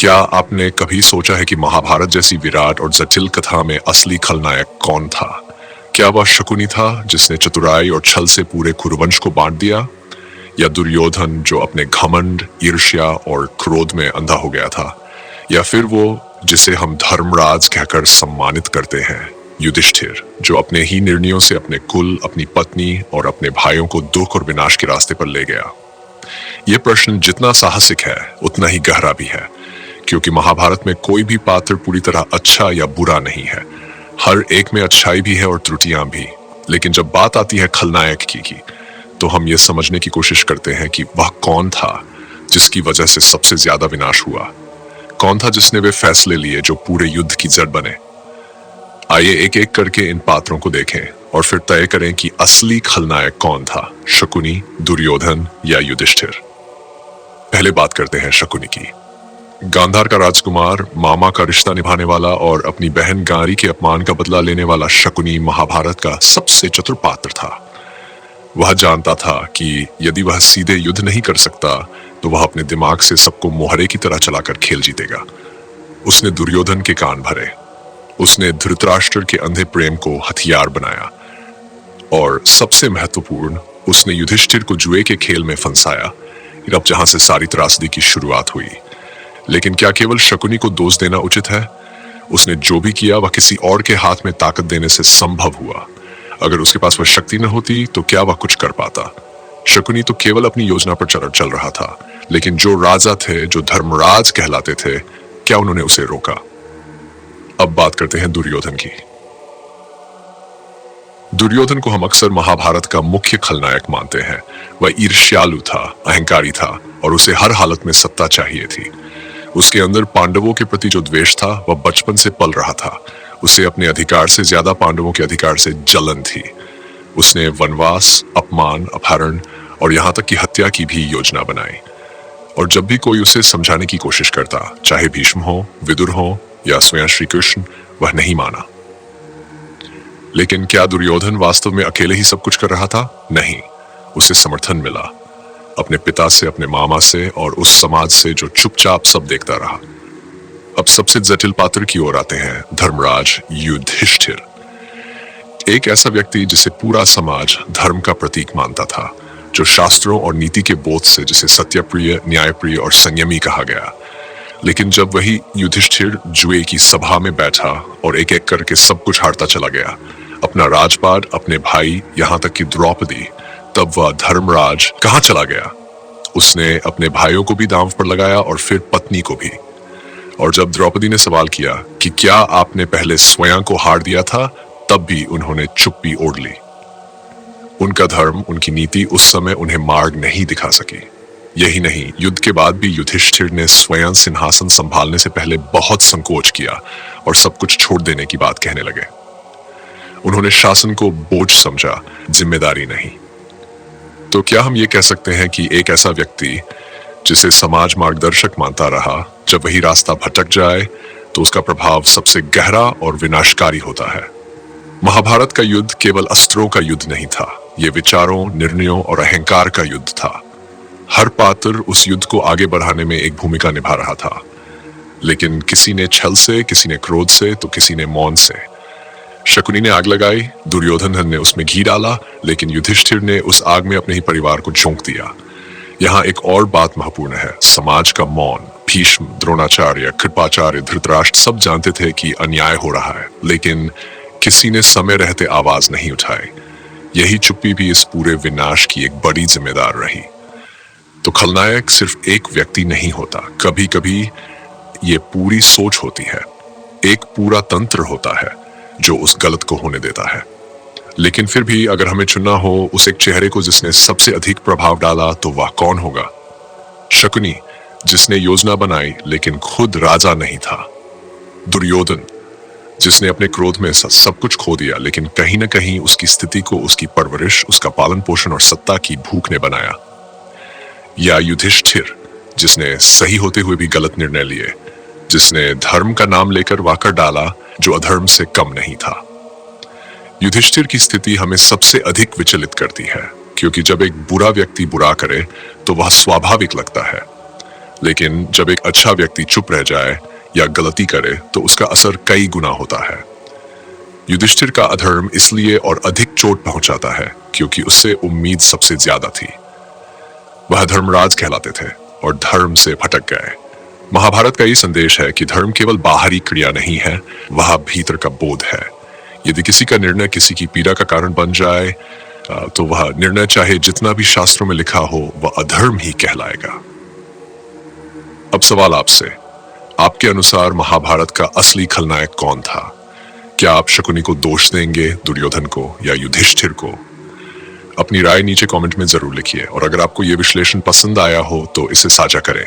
क्या आपने कभी सोचा है कि महाभारत जैसी विराट और जटिल कथा में असली खलनायक कौन था? क्या वह शकुनी था जिसने चतुराई और छल से पूरे कुरुवंश को बांट दिया, या दुर्योधन जो अपने घमंड, ईर्ष्या और क्रोध में अंधा हो गया था, या फिर वो जिसे हम धर्मराज कहकर सम्मानित करते हैं, युधिष्ठिर, जो अपने ही निर्णयों से अपने कुल, अपनी पत्नी और अपने भाइयों को दुख और विनाश के रास्ते पर ले गया? यह प्रश्न जितना साहसिक है उतना ही गहरा भी है, क्योंकि महाभारत में कोई भी पात्र पूरी तरह अच्छा या बुरा नहीं है। हर एक में अच्छाई भी है और त्रुटियां भी। लेकिन जब बात आती है खलनायक की तो हम ये समझने की कोशिश करते हैं कि वह कौन था जिसकी वजह से सबसे ज्यादा विनाश हुआ। कौन था जिसने वे फैसले लिए जो पूरे युद्ध की जड़ बने। आइए एक एक करके इन पात्रों को देखें और फिर तय करें कि असली खलनायक कौन था, शकुनी, दुर्योधन या युधिष्ठिर। पहले बात करते हैं शकुनी की। गांधार का राजकुमार, मामा का रिश्ता निभाने वाला और अपनी बहन गारी के अपमान का बदला लेने वाला शकुनी महाभारत का सबसे चतुर पात्र था। वह जानता था कि यदि वह सीधे युद्ध नहीं कर सकता तो वह अपने दिमाग से सबको मोहरे की तरह चलाकर खेल जीतेगा। उसने दुर्योधन के कान भरे, उसने धृतराष्ट्र के अंधे प्रेम को हथियार बनाया, और सबसे महत्वपूर्ण, उसने युधिष्ठिर को जुए के खेल में फंसाया। अब जहां से सारी त्रासदी की शुरुआत हुई। लेकिन क्या केवल शकुनी को दोष देना उचित है? उसने जो भी किया वह किसी और के हाथ में ताकत देने से संभव हुआ। अगर उसके पास वह शक्ति न होती तो क्या वह कुछ कर पाता? शकुनी तो केवल अपनी योजना पर चल रहा था, लेकिन जो राजा थे, जो धर्मराज कहलाते थे, क्या उन्होंने उसे रोका? अब बात करते हैं दुर्योधन की। दुर्योधन को हम अक्सर महाभारत का मुख्य खलनायक मानते हैं। वह ईर्ष्यालु था, अहंकारी था और उसे हर हालत में सत्ता चाहिए थी। उसके अंदर पांडवों के प्रति जो द्वेष था वह बचपन से पल रहा था। उसे अपने अधिकार से ज्यादा पांडवों के अधिकार से जलन थी। उसने वनवास, अपमान, अपहरण और यहां तक कि हत्या की भी योजना बनाई। और जब भी कोई उसे समझाने की कोशिश करता, चाहे भीष्म हो, विदुर हो या स्वयं श्री कृष्ण, वह नहीं माना। लेकिन क्या दुर्योधन वास्तव में अकेले ही सब कुछ कर रहा था? नहीं, उसे समर्थन मिला अपने पिता से, अपने मामा से और उस समाज से जो चुपचाप सब देखता रहा। अब सबसे जटिल पात्र की ओर आते हैं, धर्मराज युधिष्ठिर। एक ऐसा व्यक्ति जिसे पूरा समाज धर्म का प्रतीक मानता था, जो शास्त्रों और नीति के बोध से जिसे सत्यप्रिय, न्यायप्रिय और संयमी कहा गया। लेकिन जब वही युधिष्ठिर जुए की सभा में बैठा और एक एक करके सब कुछ हारता चला गया, अपना राजपाट, अपने भाई, यहां तक कि द्रौपदी, तब वह धर्मराज कहां चला गया? उसने अपने भाइयों को भी दांव पर लगाया और फिर पत्नी को भी। और जब द्रौपदी ने सवाल किया कि क्या आपने पहले स्वयं को हार दिया था, तब भी उन्होंने चुप्पी ओढ़ ली। उनका धर्म, उनकी नीति उस समय उन्हें मार्ग नहीं दिखा सकी। यही नहीं, युद्ध के बाद भी युधिष्ठिर ने स्वयं सिंहासन संभालने से पहले बहुत संकोच किया और सब कुछ छोड़ देने की बात कहने लगे। उन्होंने शासन को बोझ समझा, जिम्मेदारी नहीं। तो क्या हम ये कह सकते हैं कि एक ऐसा व्यक्ति जिसे समाज मार्गदर्शक मानता रहा, जब वही रास्ता भटक जाए तो उसका प्रभाव सबसे गहरा और विनाशकारी होता है? महाभारत का युद्ध केवल अस्त्रों का युद्ध नहीं था, यह विचारों, निर्णयों और अहंकार का युद्ध था। हर पात्र उस युद्ध को आगे बढ़ाने में एक भूमिका निभा रहा था, लेकिन किसी ने छल से, किसी ने क्रोध से, तो किसी ने मौन से। शकुनी ने आग लगाई, दुर्योधन ने उसमें घी डाला, लेकिन युधिष्ठिर ने उस आग में अपने ही परिवार को झोंक दिया। यहाँ एक और बात महत्वपूर्ण है, समाज का मौन। भीष्म, द्रोणाचार्य, कृपाचार्य, धृतराष्ट्र सब जानते थे कि अन्याय हो रहा है, लेकिन किसी ने समय रहते आवाज नहीं उठाई। यही चुप्पी भी इस पूरे विनाश की एक बड़ी जिम्मेदार रही। तो खलनायक सिर्फ एक व्यक्ति नहीं होता, कभी कभी ये पूरी सोच होती है, एक पूरा तंत्र होता है जो उस गलत को होने देता है। लेकिन फिर भी अगर हमें चुनना हो उस एक चेहरे को जिसने सबसे अधिक प्रभाव डाला, तो वह कौन होगा? शकुनी, जिसने योजना बनाई लेकिन खुद राजा नहीं था। दुर्योधन, जिसने अपने क्रोध में सब कुछ खो दिया, लेकिन कहीं ना कहीं उसकी स्थिति को उसकी परवरिश, उसका पालन पोषण और सत्ता की भूख ने बनाया। या युधिष्ठिर, जिसने सही होते हुए भी गलत निर्णय लिए, जिसने धर्म का नाम लेकर वाकर डाला जो अधर्म से कम नहीं था। युधिष्ठिर की स्थिति हमें सबसे अधिक विचलित करती है, क्योंकि जब एक बुरा व्यक्ति बुरा करे तो वह स्वाभाविक लगता है। लेकिन जब एक अच्छा व्यक्ति चुप रह जाए या गलती करे तो उसका असर कई गुना होता है। युधिष्ठिर का अधर्म इसलिए और अधिक चोट पहुंचाता है क्योंकि उससे उम्मीद सबसे ज्यादा थी। वह धर्मराज कहलाते थे और धर्म से भटक गए। महाभारत का ये संदेश है कि धर्म केवल बाहरी क्रिया नहीं है, वह भीतर का बोध है। यदि किसी का निर्णय किसी की पीड़ा का कारण बन जाए तो वह निर्णय चाहे जितना भी शास्त्रों में लिखा हो, वह अधर्म ही कहलाएगा। अब सवाल आपसे, आपके अनुसार महाभारत का असली खलनायक कौन था? क्या आप शकुनी को दोष देंगे, दुर्योधन को या युधिष्ठिर को? अपनी राय नीचे कमेंट में जरूर लिखिए और अगर आपको यह विश्लेषण पसंद आया हो तो इसे साझा करें।